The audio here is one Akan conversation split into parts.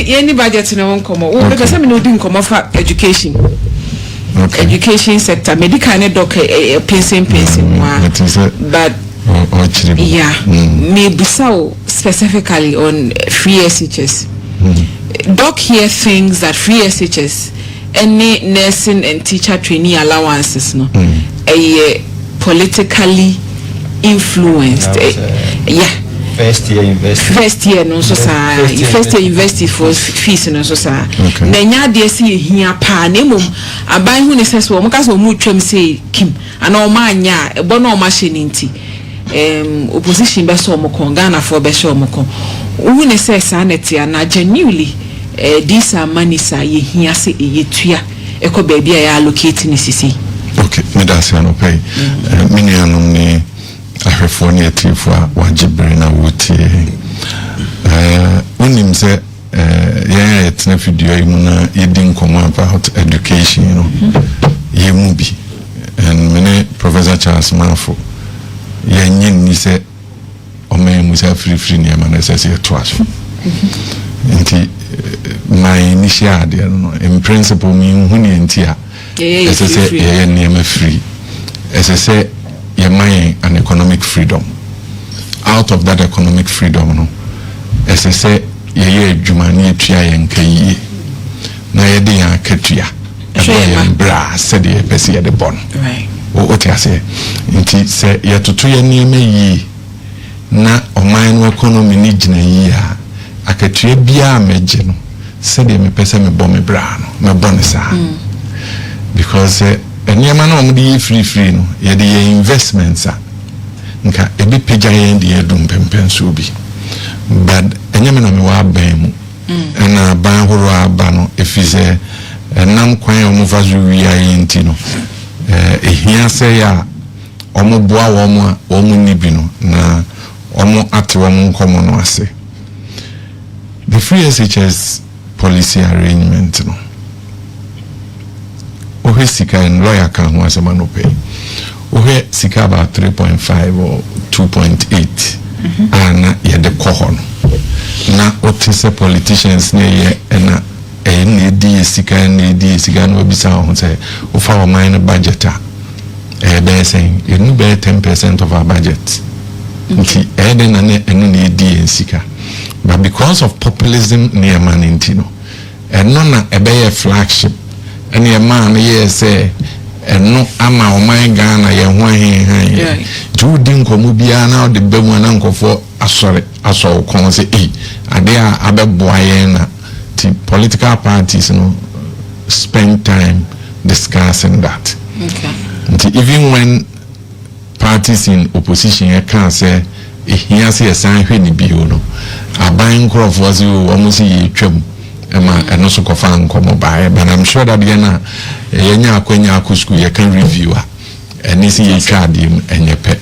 any budget no one come o because me no din come for education. Okay. Education sector, medical and doctor pensing but yeah, maybe so specifically on free SHS. Doc here thinks that free SHS, any nursing and teacher trainee allowances, no, politically influenced. Yeah. First year no so first year university for fees no so sa na nya de see hia pa na mum aban hu ne seso mo ka so mu twam say kim ana o ma anya e bo na o ma hye ni nti opposition be so mo kon Ghana for be so mo kon hu ne say sa na tia na genuinely this money sa ye hia se ye tua e ko ba bia ya allocate ni sisi. Okay, me da se no pay mini anum ni ahwefo ne atifo a wagibre na wotie unim se ya etna video yi mu na yedi nkomo about education you know ye mu bi and mene Professor Charles Manfo ya nyin ni se o me mu sa free ne ma na se to aso nti my initial idea no in principle me hu ne nti a ese se ye ne ma free ese se your mind and economic freedom. Out of that economic freedom, no, as I say, ye Jumani Tia and Kaye. Na yedi ya ketia. Bra said ye pesi at the bon. Right. What I say, inti say ye to 2 year name ye na o mind economy nijina ye a ketia bia mejeno. Said ye me pesa me bon me bra no, me bonisa. Because and your man on the free no, ye the investments are nka ebi pija ye the dum pempen so bi but enyame na me wa ban na ban horo aba no efize nam kwan o mufa zo wi aye nti no ehia se ya omo boa wo mo a wo mo ni bi no na omo ate wo mo nkomo no ase the free SHS policy arrangement no ohe sika and lawyer can who asema no pay ohe sika about 3.5 or 2.8 ana ye de kohon na otise politicians ne ye na ne di sika no bisa ho say ofa o mine budget a be saying you no be 10% of our budget nti den na ne enu ne di sika but because of populism near man intino eno na ebe flagship and your man, yes, and no, ama o my Ghana, ya one two dinko mubiana, the Bewan uncle for a sorry, I saw conse and they are other boyena. The political parties, you know, spend time discussing that. Okay. Even when parties in opposition, I can't say, here's a sign when you be, you know, a buying crop was you almost a trim. And also confirm come by, but I'm sure that yenya kwenya kusku you can review and this is card him and your pet.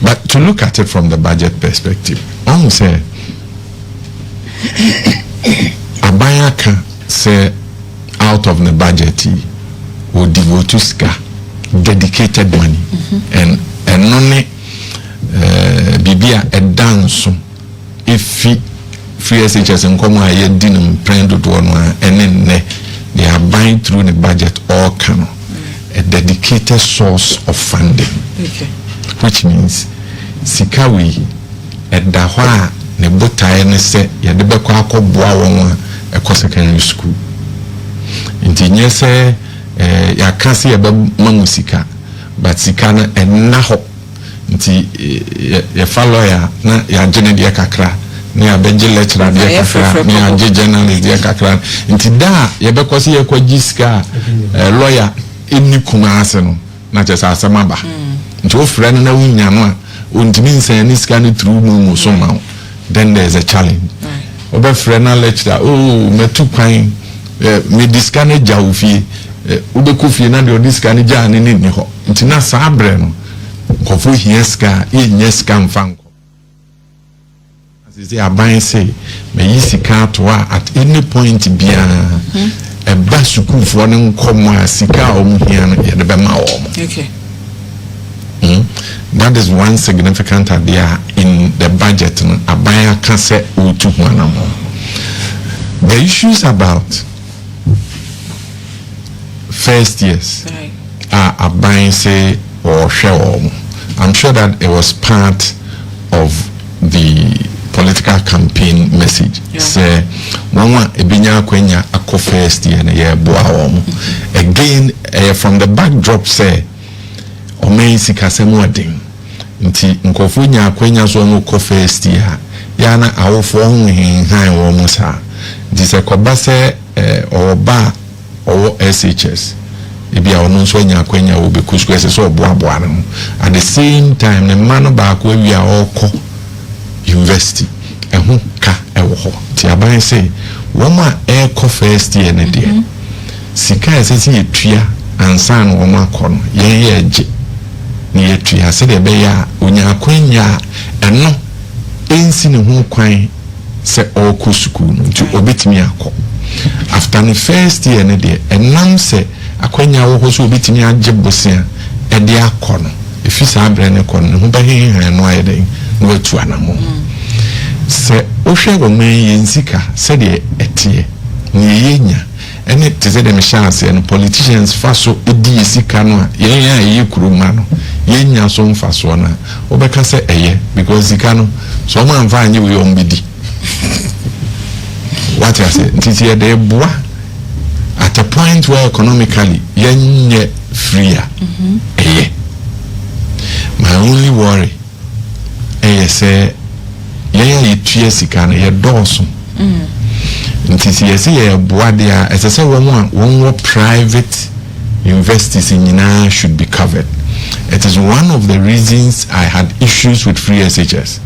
But to look at it from the budget perspective, I say Abayaka say out of the budget will devote to ska dedicated money and none bibia a dance if free SHS and come here dinum prend to one and then they are buying through the budget all can a dedicated source of funding. Okay. Which means sikawi at dahwa ne botae ne se ya de bekwa akobua won a secondary school. Inti nye se ya kasi ya mamusika but sikana enna ho nti ya follow ya na ya jene dia kakra ni abenje lecturer dia kakra ni anje journalist dia kakra nti da ye bekosi ye kwajiska lawyer eni kuma ase no na chesa asema ba nti ofra na wunya no a ontimi nsan ni ska ni through mu so ma then there is a challenge oba fra na lecturer metu kwan me diska na jawfie ubekofie na de diska na ja ni ho nti na sabre no kofo hieska yenyeska mfanko as they are buying say me yisika to at any point bia e ba school for no nkomo asika omuhia no ye de be ma wo. Okay. That is one significant idea in the budget. Abaya can say utu huanamo. The issues about first years are buying say or share. I'm sure that it was part of the political campaign message. Say mama ebinya kwenya akọ first year na ye boa again from the backdrop say omen sika semodin nti nkofo nya kwenya so no ko first year ya na awofo han wo musa dise koba se oba owo SHS ebia ono nso nya kwenya wo be kuskwese so boa no at the same time ne mano ba ko wi a okọ university ehu ka ewo ho ti aban say woma eko first year ne de sika esesi etua ansan wo ma akọ no ye age ni etua se de be ya onya kwenya eno ensi ne ho kwan se okọ school no nti obetimi akọ after the first year ne de enam se akwenya wo ho so obetimi agye bosia e de akọ no efisa abre ne kọ no ho ba hehan no ayede no atu anamo se ohwe wo men yensika se de etie ni yenya ene te se de me chance en politicians faso edi yesika no yenya ye kuruma no yenya so mfaso na obeka se eye because zika no so man fa anye we ombidi what I say ntiti de boa at a point where economically yenye freer eye my only worry say ye tue sika na ye dɔɔso ntisi ye se ye boa dia esese wo private universities nyina should be covered. It is one of the reasons I had issues with free SHS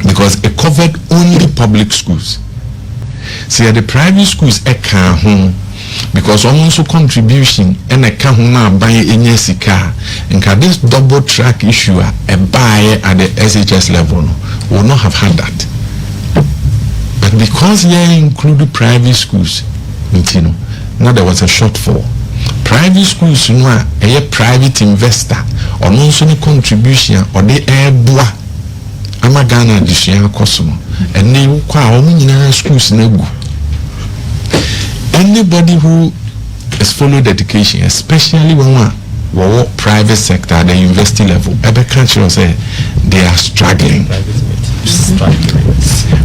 because it covered only public schools. See the private schools eka ho because also contribution and a kahuna buy any sika and this double track issue a buy at the SHS level will not have had that. But because they included private schools, now there was a shortfall. Private schools, a private investor or no any contribution or the air boa amagana additional customer and they require schools nego. Anybody who has followed education, especially when we private sector, the university level, every country will say they are struggling.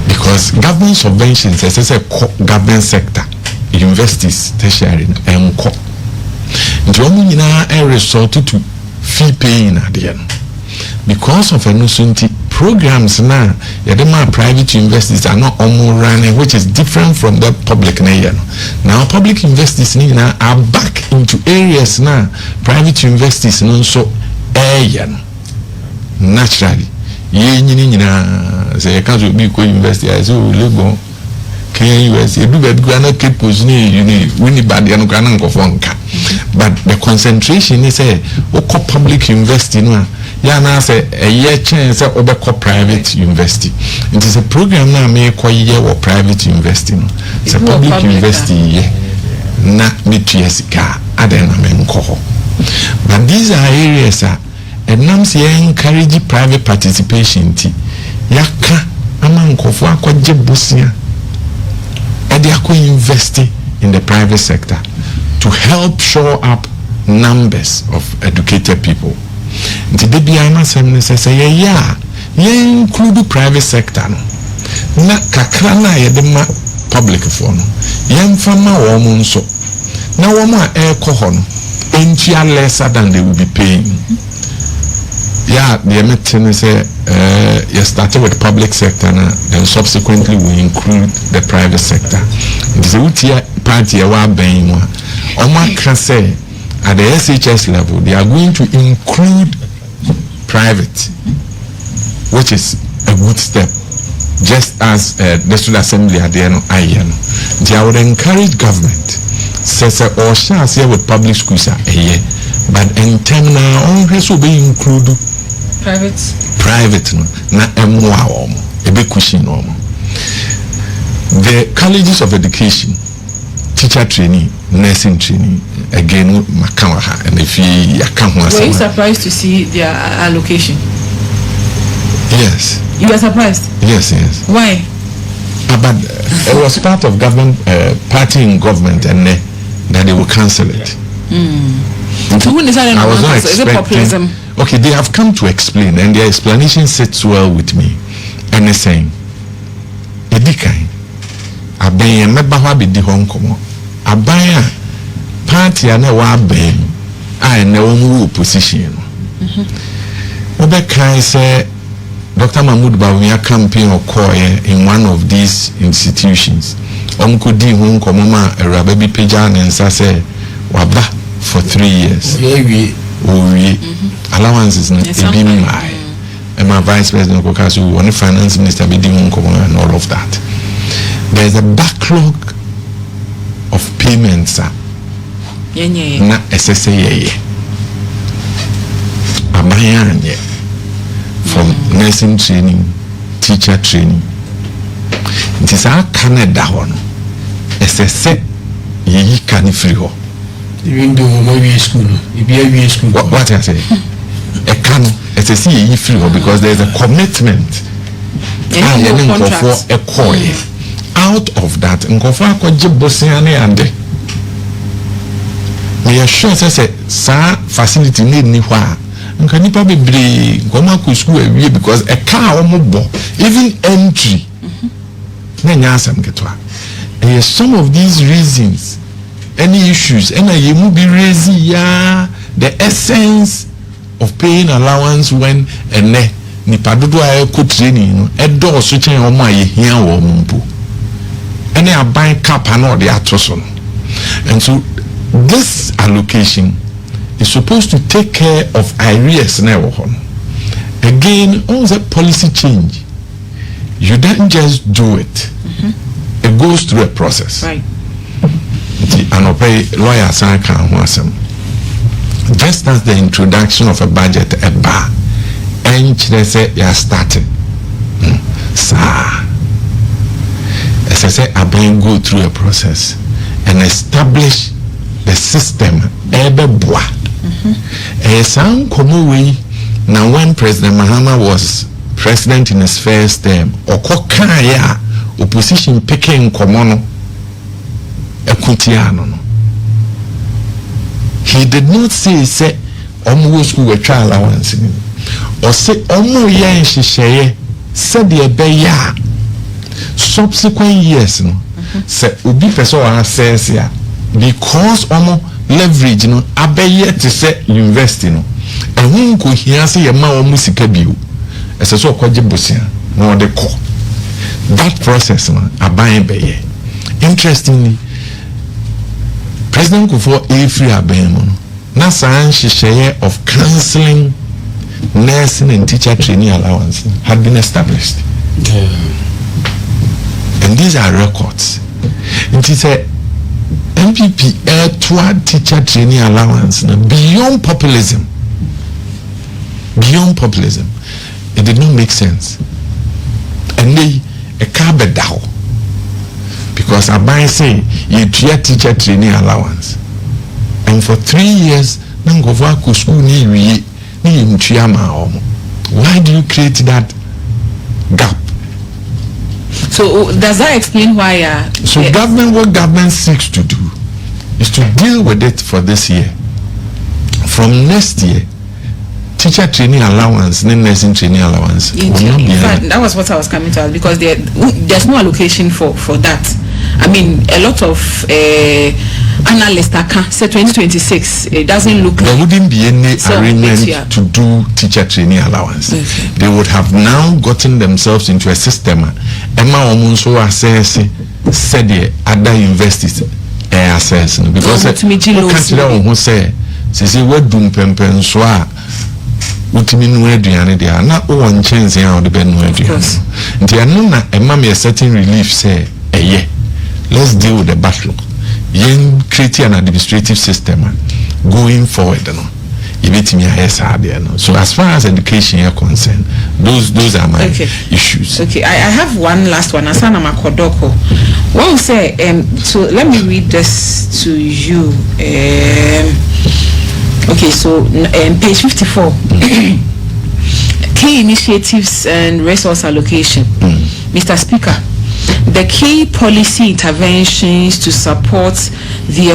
Because government subventions, as I say, government sector, universities, tertiary, and co. A result to fee paying at the end. Because of a programs now, private universities are not almost running, which is different from the public. Now, public universities are back into areas now, private universities so naturally. Say, can't be university as you live US, you do that granna keep winning bad and but the concentration is a public university. Yana say a year chance over private university. It is a program now make a year or private university. It's a public university, not mitiasika, adenamenko. But these are areas and NAMS encourage private participation. Yaka amanko for a busia. They are investing in the private sector to help shore up numbers of educated people. The DBI says, yeah, include the private sector. Na kakrana yedema public phone. Yem fama woman so. Now wama air cohon entia lesser than they will be paying. Yeah, the meeting say you started with public sector now, then subsequently we include the private sector. The party can say at the SHS level they are going to include private, which is a good step. Just as the student assembly at the end of they would encourage government says or shall say with public schools but in term now always will be included private no na emwa ebe kushi no. The colleges of education, teacher training, nursing training, again makawaha and if you were you surprised to see their allocation? Yes. You were surprised? Yes. Why? But it was part of government, party in government, and that they will cancel it. I was not expecting. Is it populism? Okay, they have come to explain, and their explanation sits well with me. And they're saying, Edikai, Aben, Mebaha be the Hong Kong, Abaya, party, and a waben, I know opposition. Obekai say, Dr. Mahmoud Bawumia campaign or choir in one of these institutions. Omkudi Hong Kong, Mama, a Rababi Pijan, and Sase, Waba for 3 years. Allowances not be my. And my vice president Kokasu, one finance minister be doing and all of that. There's a backlog of payments. Na SSA Abayanye from nursing training, teacher training. It is our Canada one. SSA ye can free ho. Even though maybe school, what I say? A can SSA ye free ho because there is a commitment. For a coin. Out of that, Nkofa ko jibosiane ande. We are sure say sa facility need ni hwa. Nka nipa bebre goma ko school awie because a car omobo even entry. Na nya asam ketwa. Some of these reasons, any issues, and you will be raising the essence of paying allowance when nipa dodo aye ko training no do so chen o ma ye hia wo mpo. Any a buying cap and all the atoson. And so this allocation is supposed to take care of areas now. Again, all the policy change. You don't just do it. It goes through a process. Right. And pay lawyer sign just as the introduction of a budget a bar and they say you are starting. Sir. As I say, I been go through a process and establish the system. Now, when President Mahama was president in his first term, opposition picking Komono, he did not say almost school a child allowance or say almost yeah she said the subsequent years no say obi person says ya because leverage no abeye to say university no ehun ko hia say ye ma omo sika bio ese so kwaje bosia no de ko that process no aban beye. Interestingly, President Kufuor free aban no na san share of counseling, nursing and teacher training allowance had been established. And these are records. It is a NPP toward teacher training allowance beyond populism. Beyond populism. It did not make sense. And they a carpet down. Because I buy say you treat teacher training allowance. And for 3 years, Nangova school ni why do you create that gap? So does that explain why? So what government seeks to do is to deal with it for this year. From next year, teacher training allowance, nursing training allowance. In fact, that was what I was coming to ask, because there's no allocation for that. I mean, a lot of analysts say 2026. It doesn't look. There wouldn't be any arrangement to do teacher training allowance. Okay. They would have now gotten themselves into a system. Emma Omunso assess said the other universities assess because say what do pempen so utimi no aduane dia na won chance ya de ben no aduane nti anu na emma me a certain relief say let's deal with the backlog yen create an administrative system going forward so as far as education is concerned, those are my issues. Okay, I have one last one. Asana Makodoko. What we say, so let me read this to you. Okay, so page 54. Key initiatives and resource allocation. Mr. Speaker, The key policy interventions to support the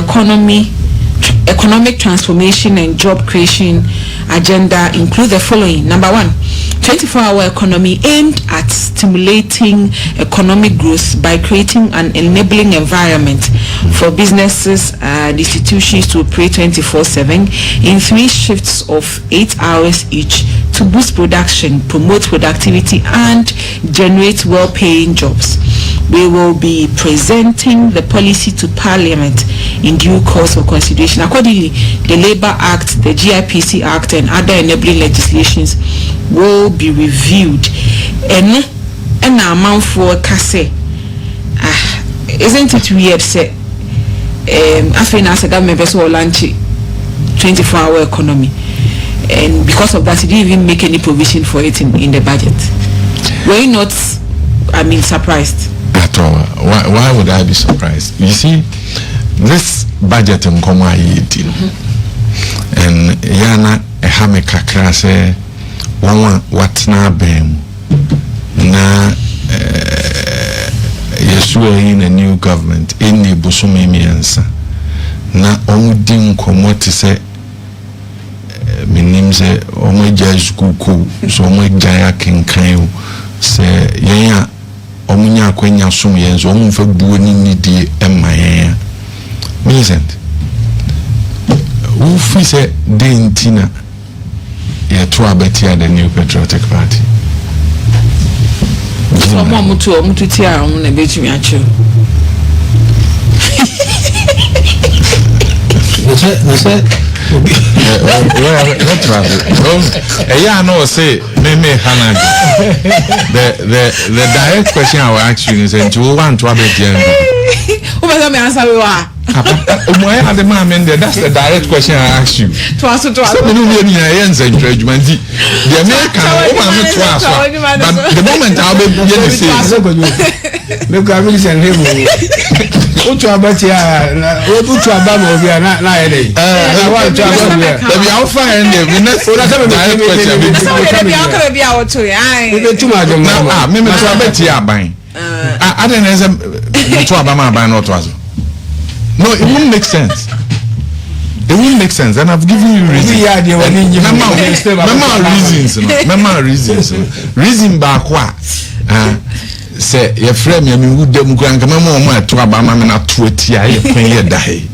economic transformation and job creation agenda include the following. Number 1, 24-hour economy aimed at stimulating economic growth by creating an enabling environment for businesses and institutions to operate 24/7 in 3 shifts of 8 hours each to boost production, promote productivity, and generate well-paying jobs. We will be presenting the policy to Parliament in due course of consideration. Accordingly, the Labour Act, the GIPC Act, and other enabling legislations will be reviewed. And a month for Kase. Isn't it weird? Say, I think as a government person will launch 24-hour economy, and because of that, he didn't even make any provision for it in the budget. Were you not? I mean, surprised? At all. Why would I be surprised? You see, this budget in Koma Yiti, and Yana Ehame Kakra say, what's na bem na Yesua in a new government in the Busumi Miansa na Omudin Komoti say, minim say, Omeja Skuku, so Omejaya Kinkayo say, Yaya. Omunya kwenya sum yenzo omfa buo ni nidi emaye Millicent who fi say dentina ya to abetia the new patriotic party so mutu tia on na betumi acho no say yeah, no, say, me Hannah. The direct question I will ask you is, do you want to have a gender? That's the direct question I ask you. That's the moment I'll be no, it won't make sense. It won't make sense, and I've given you reasons. Reasons. Reason back what? Say your friend, I mean, would them go and come on to Abama and not to it. Die.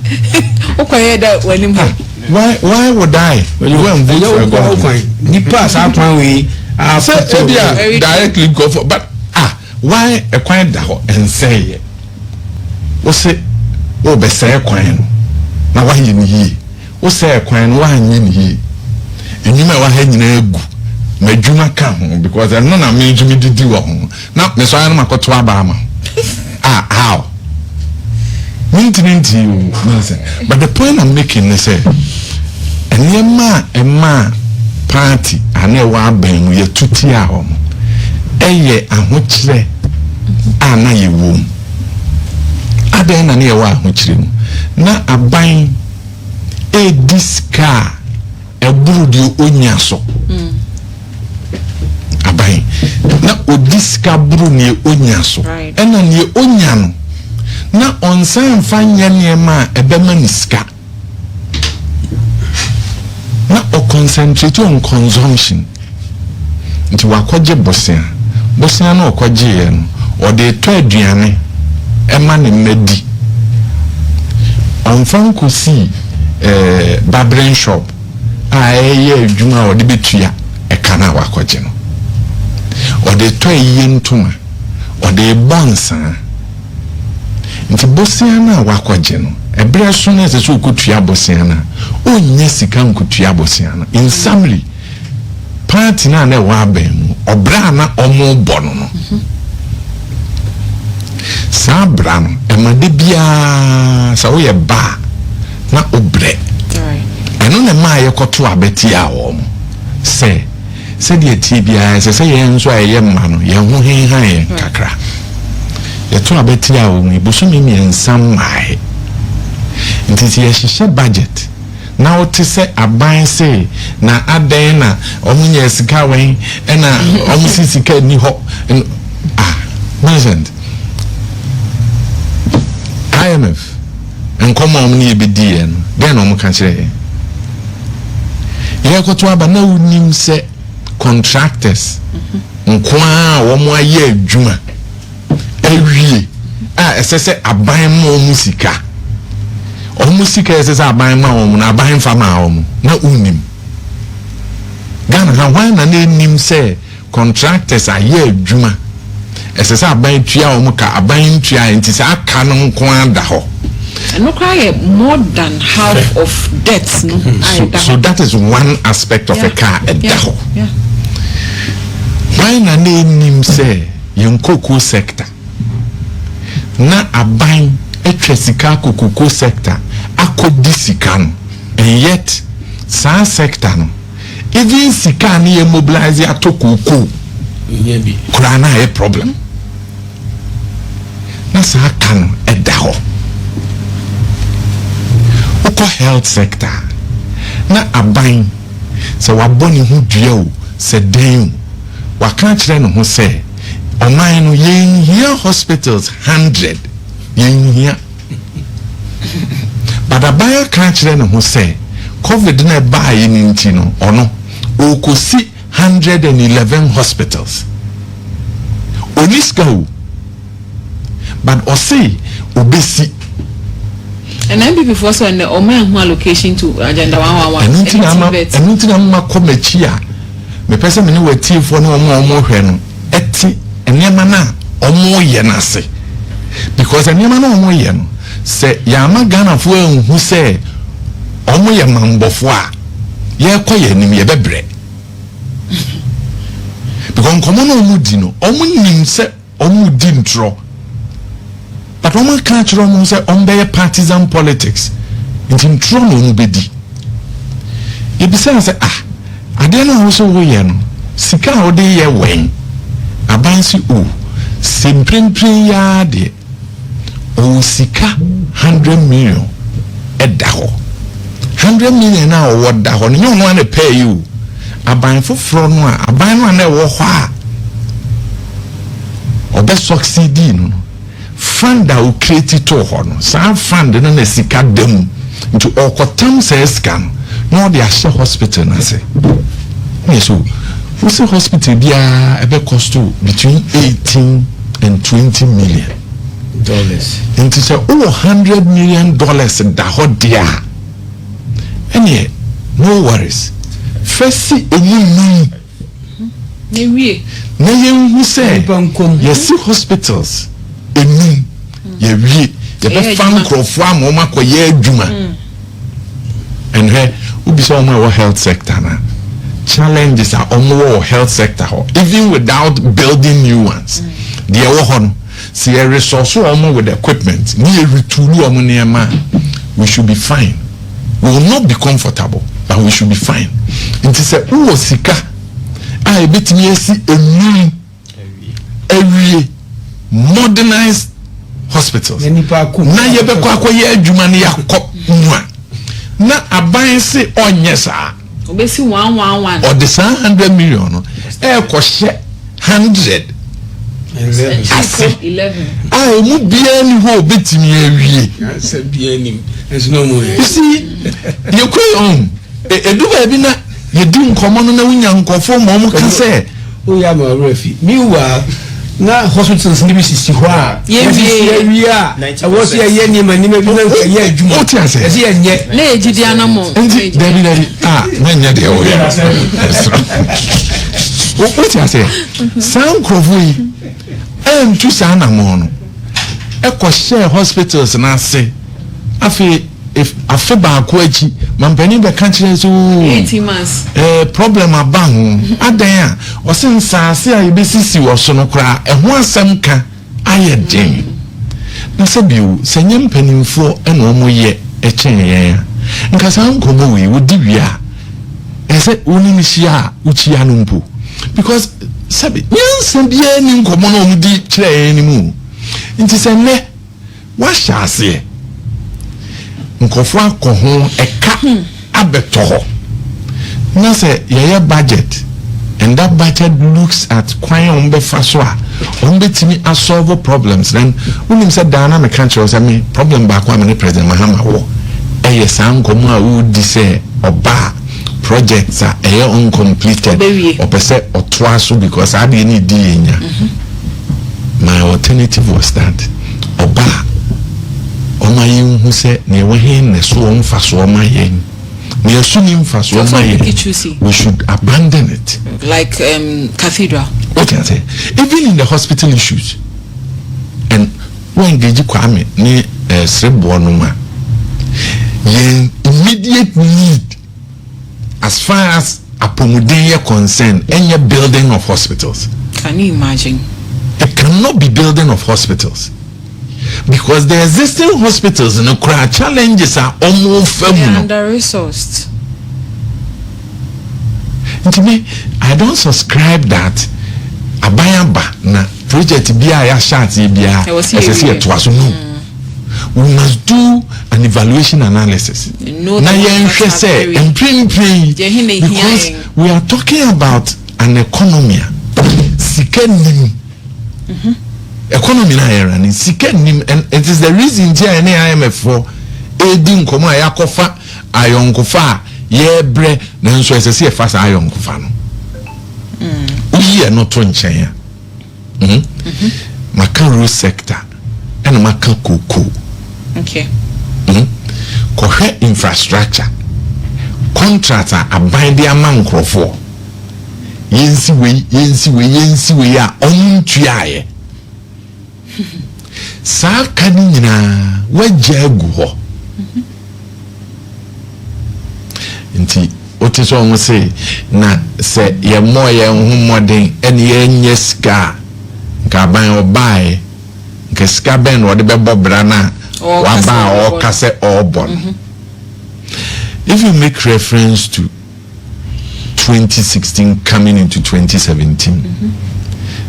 Why would I? When you went the pass out my way. Directly go for, but why a quiet and say, what's it? Oh, be say kwan na wa yin yi o say kwan wa yin yi enyuma wa ha nyina egu madwuma ka ho because I no na me djumi didi wo ho na me so ya na makoto aba ama how mintinti but the point I'm making is say ema party ane wa ban mu ye tuti a ho eye ahokyere ana ye wom aden na ne wa ahokyere mu na aban diska eburudio onya so aban na odiska buru ne onya so ena ne onya no na onsan fanya ne ma ebema niska na o concentrate on consumption nti wakwaje bosia na okwaje ye no o de to aduane ema ne medi onfan ko si barbering shop eye adwuma o de betua ekana wakwaje no o de to ntuma o de bonsa nti bosia na wakwaje no ebere so na se so kotua bosia na onye sika nkotua bosia na in summary party na na wa ban mu obra na omo bono no sabra no emade bia sa wo ye ba na obre eno na ma ye koto abeti a wo mo se de tie bia se ye nso aye ma no ye ho hen han ye kakra ye to abeti a wo mi bosumi mi ensam mai nti ye hihye budget na wote se aban se na aden na omunya sika wen na omusisika ni ho President IMF and come on near BDN then on country yeah to aba na unim se contractors nkwa wo mo aye adwuma ewie esese aban mo musika o musika esese aban ma wo na aban fa ma wo na unim Ghana na why na nim se contractors aye adwuma esese aban tua wo ka aban tua ntise aka no nkwa da ho no cry more than half of debts no so that is one aspect of a car yeah. Why na nim say yen cocoa sector na aban etwesika cocoa sector akodi sika no and yet sa sector no even sika na mobilize atoko kura na a problem na sa kan edaho oko health sector na aban se waboni hu dua o se den waka kire no ho se oman no yen here hospitals 100 yen here but aban ka kire no ho se covid na ba yi ni nti no ono okosi 111 hospitals oniska but osi obesi and NPP for so and oman who allocation to agenda 111 anything am come chia me person me we tie for no omo hwe no eti enema na omo ye na se because enema na omo ye no se ya ma Ghana fo enhu se omo ye mambofo a ye koye nim ye bebre because komo no omo di no omo nim se omo di ntro but omo kan chiro omo se ombe partisan politics nti ntro no omo bedi e bi se ade na wo so wo ye no sika o de ye wen abansi o simprempren ya de o sika 100 million edaho 100 million na o da ho no no na pay you aban foforo no a aban no na wo ho a obe succeed no fund a o create to ho no sa fund no na sika dem nti okotam sa scan no dey share hospital na say yes we say hospital bia ebe cost between 18 and 20 million dollars into say $100 million da ho dia any no worries first enu we na yen say yes hospitals enu ye wie ye be fan crofo am makoye adwuma and here ubi so our health sector na challenges are on our health sector even without building new ones the one see a resource with equipment we should be fine. We will not be comfortable, but we should be fine. It is a sika I bet me see a new every modernized hospitals na ye be kwa ye adwuma ne yakọ nwa na aban se onyesa obesi 111 or the 100 million no e ko hye 100 11 ah mu bia ni ho betimi awie se bia ni enso no mo you see you go on edu ba bi na ye di nkomo no na wunya nkofo mo mo ka se o ya ma refi mi wa na hospitals ni bi sisi ho a ye a wo se ye ni ma ni ma bi na ka ye adwuma o ti ase ye se ye nye na ejidi anamo David na nya de o ya o ti ase san krofo yi tu sa na mo no e ko share hospitals na se if afe ba ko achi mampani be kan kire so 18 months problem aba ho adan a o se nsaase a be sisi wo so no kra e ho asem ka aye den na se biu se nyem panimfo e no mo ye e chen yen nka san ko mo wi wo di wi a e se woni mi hia uchi anu mpo because sabi nyansa bia ni nkomo no di kire ni mu nti se ne wa hyase nkofo akoho eka abeto ho na se ye budget and that budget looks at kwanya ombe faswa ombe timi a solve problems, then when him said Dana me can't say me problem back when President Mahama wo yes ankomo a wo di say oba projects are uncompleted or per se or twice because I didn't need my alternative was that oba oma yin who said ne wo hin ne so on fa so ma yen we should abandon it. Like cathedral. Okay, I say even in the hospital issues, and when Geji Kwame ni Srebonuma, immediate need as far as Apomodeye concerned, any building of hospitals. Can you imagine? It cannot be building of hospitals. Because the existing hospitals in the challenges are almost under-resourced. To me, I don't subscribe that Abayaba na project BIA shati BIA we must do an evaluation analysis. Because we are talking about an economy. Economy na era ni sikenim, and it is the reason here any IMF for aiding komo ayakofa ayonkofa yebre na nso esese fasa ayonkofa no uyi no to nchen makaro sector and makakoko okay kohwe infrastructure contractor abide amankrofo yensi we a ontuaye sa kani nyina wajagu ho nti otiso on say na se ye moye humoden ene ye nyeska ka ban obae nke ska ben wo de bebo bra na wa ba o kase obon. If you make reference to 2016 coming into 2017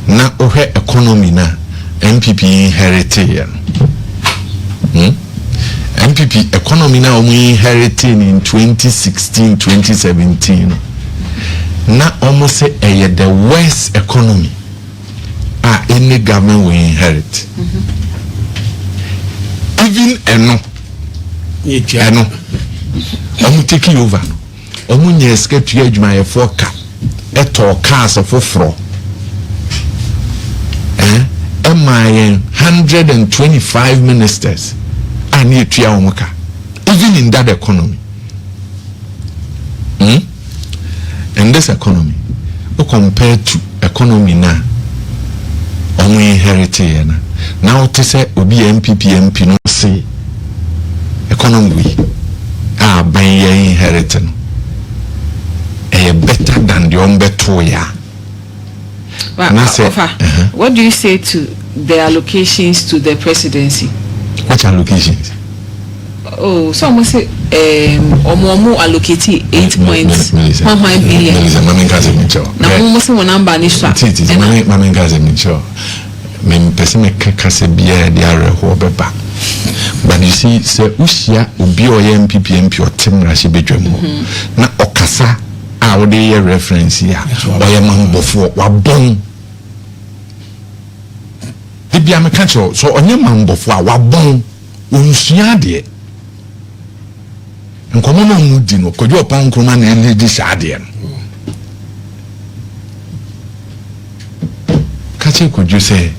na ohe economy na NPP inherited NPP economy now inherited in 2016-2017 na almost say the worst economy any government will inherit. Even I'm taking over I'm escape to my forecast eto cars of fro my 125 ministers are near Triamoka, even in that economy. And this economy, compared to economy now, only inherited now to say Obi NPP no say economy by inheriting better than the Ombetoya. What do you say to the allocations to the presidency? What allocations? Oh, so almost say omo allocate 8 points 1 billion. Na almost one number ni sha. Mama ngaze micho. Me person me kase bia de areho beba. But you see say usia obi o MPP MP o temra she bedwam. Na okasa a wo de reference ya. Oya mambofo wa bon. Bibia me kancho so onye mambofo a wa bon unsua de. Nkomo no mudi no kodwo pon kroma na ele di saade no. Kache kodwo say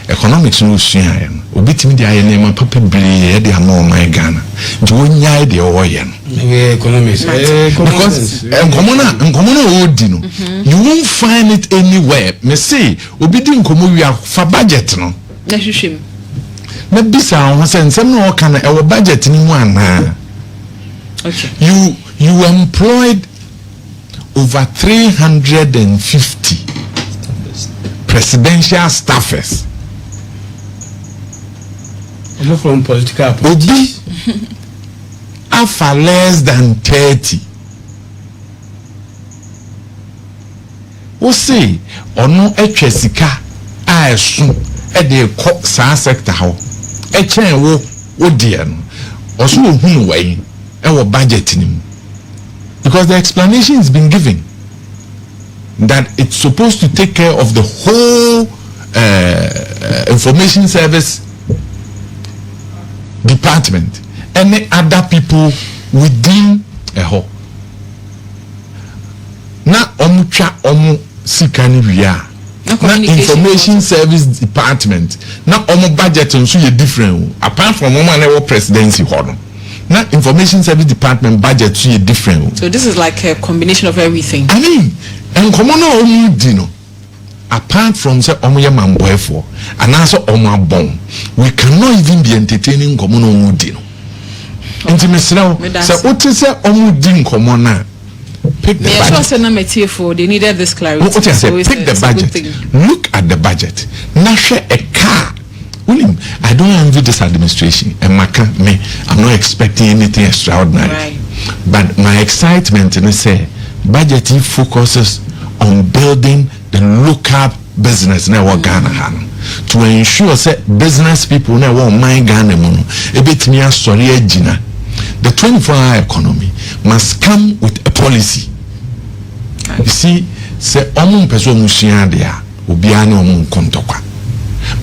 economics no sua ya no. Obitimi di aye na papa bere ye de ama my Ghana. Nti wonya de oye no. Economics. Because nkomo na odi no. You won't find it anywhere. Me say obidi nkomo wi afa budget no. Na hwehwem. Na bisa ho say nsem no ka na e budget ni mu ana. Okay. You employed over 350 presidential staffers. From political parties. After less than 30. We say, ono sika aesu e de ko sa sector ho. Echen wo die no. Oso ohunu wai e wo budget nim. Because the explanation has been given. that it's supposed to take care of the whole information service department and the other people within a whole. Na omucha omu sikani wia. Na information service department. Na omu budget nso ye different. Apart from omu na presidency hono. Na information service department budget so ye different. So this is like a combination of everything. I mean, and common omu dino. Apart from say omu ye mamboefo, and also omu abon, we cannot even be entertaining common omu dino. Intimacy now. So what is say omu din common na? Pick the budget. They needed this clarity. What I said, pick the budget. Look at the budget. Now share a car. William, I don't envy this administration. And I'm not expecting anything extraordinary. Right. But my excitement in say budget focuses on building the local business na Ghana han. To ensure say business people na mind Ghana mono. Ebetimi asori agina. The 24-hour economy must come with a policy. You see, say omu person mushia dia, obiani omu kontokwa.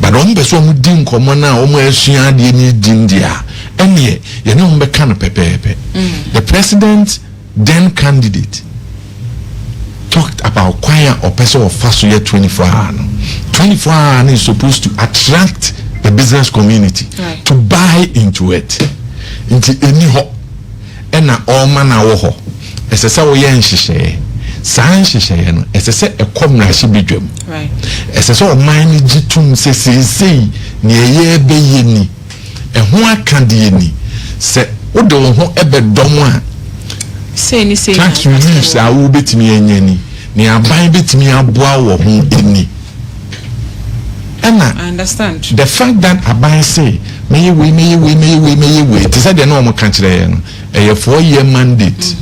But omu person mu din komona omu eshiya dia ni din dia. Enye, ye ne umbe kana pepe. The president, then candidate, talked about choir or person of fast year 24-hour. 24-hour is supposed to attract the business community to buy into it. Into any ho ena all man awo ho esese wo ye nhihye san nhihye no esese ekomra hye bedwam right esese o man ni gitum sesei ne ye beye ni eho akade ni se wo de wo ho ebedom a say tax reliefs a wo betimi anya ni ne aban betimi aboa wo ho eni. I understand. The fact that Abai say, may you wait. It is said, no more country, a 4-year mandate.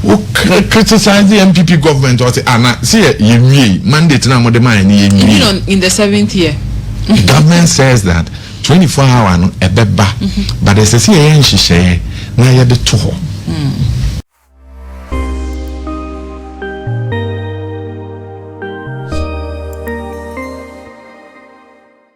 Who criticize the NPP government or say, see, you mandate now more than mine. In the 7th year. The government says that 24-hour no a beba, but as I see, she say, now you the two.